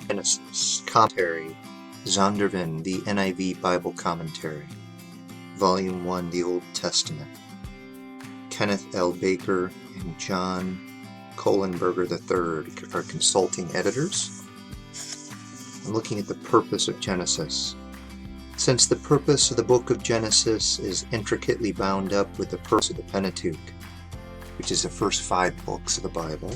Genesis Commentary, Zondervan, the NIV Bible Commentary, Volume 1, the Old Testament. Kenneth L. Baker and John Kohlenberger III are consulting editors. I'm looking at the purpose of Genesis. Since the purpose of the book of Genesis is intricately bound up with the purpose of the Pentateuch, which is the first 5 books of the Bible,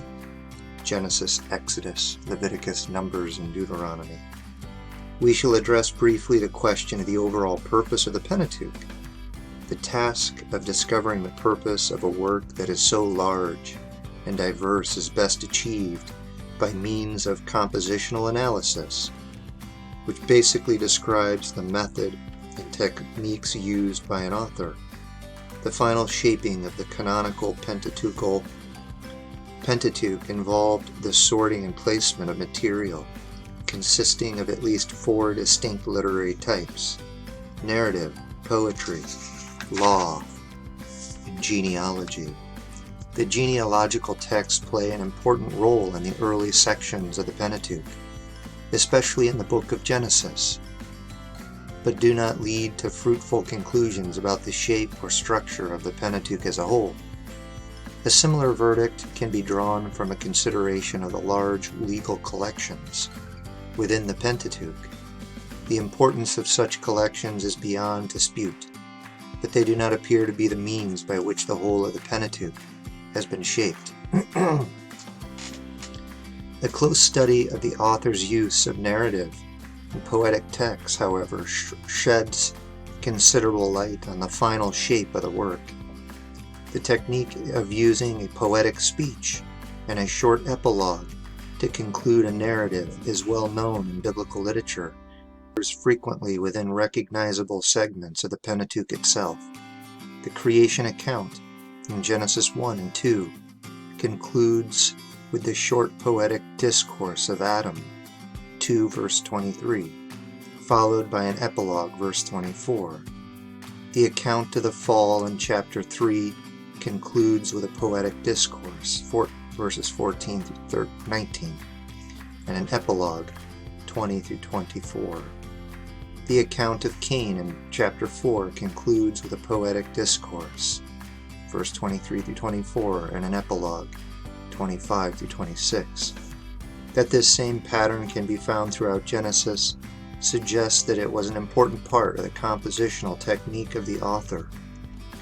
Genesis, Exodus, Leviticus, Numbers, and Deuteronomy, we shall address briefly the question of the overall purpose of the Pentateuch. The task of discovering the purpose of a work that is so large and diverse is best achieved by means of compositional analysis, which basically describes the method and techniques used by an author. The final shaping of the canonical Pentateuch involved the sorting and placement of material, consisting of at least 4 distinct literary types: narrative, poetry, law, and genealogy. The genealogical texts play an important role in the early sections of the Pentateuch, especially in the book of Genesis, but do not lead to fruitful conclusions about the shape or structure of the Pentateuch as a whole. A similar verdict can be drawn from a consideration of the large legal collections within the Pentateuch. The importance of such collections is beyond dispute, but they do not appear to be the means by which the whole of the Pentateuch has been shaped. A close study of the author's use of narrative and poetic texts, however, sheds considerable light on the final shape of the work. The technique of using a poetic speech and a short epilogue to conclude a narrative is well known in biblical literature, frequently within recognizable segments of the Pentateuch itself. The creation account in Genesis 1 and 2 concludes with the short poetic discourse of Adam, 2 verse 23, followed by an epilogue, verse 24. The account of the fall in chapter 3 concludes with a poetic discourse, verses 14 through 19, and an epilogue, 20 through 24. The account of Cain in chapter 4 concludes with a poetic discourse, verse 23 through 24, and an epilogue, 25 through 26. That this same pattern can be found throughout Genesis suggests that it was an important part of the compositional technique of the author.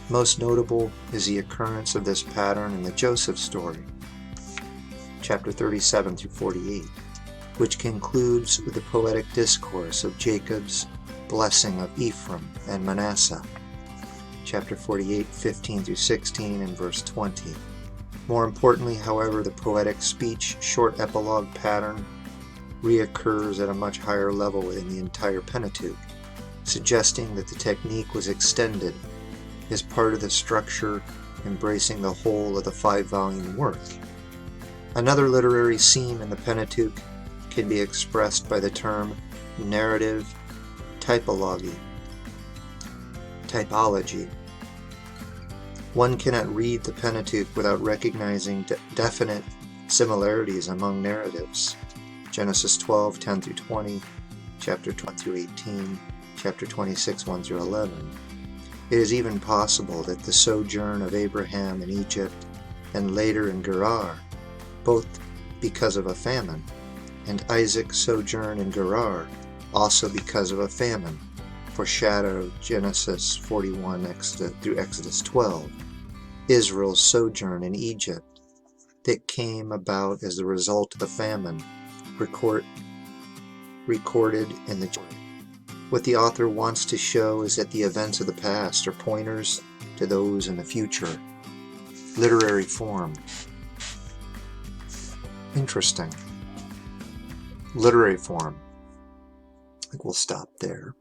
Most notable is the occurrence of this pattern in the Joseph story, chapter 37 through 48, which concludes with the poetic discourse of Jacob's blessing of Ephraim and Manasseh, chapter 48, 15 through 16, and verse 20. More importantly, however, the poetic speech short epilogue pattern reoccurs at a much higher level within the entire Pentateuch, suggesting that the technique was extended as part of the structure embracing the whole of the 5-volume work. Another literary theme in the Pentateuch can be expressed by the term narrative typology. One cannot read the Pentateuch without recognizing definite similarities among narratives. Genesis 12, 10 through 20, chapter 20 through 18, chapter 26, 1 through 11. It is even possible that the sojourn of Abraham in Egypt and later in Gerar, both because of a famine, and Isaac's sojourn in Gerar, also because of a famine, foreshadow Genesis 41 through Exodus 12, Israel's sojourn in Egypt that came about as the result of the famine recorded in the. What the author wants to show is that the events of the past are pointers to those in the future. Literary form. Interesting. Literary form. I think we'll stop there.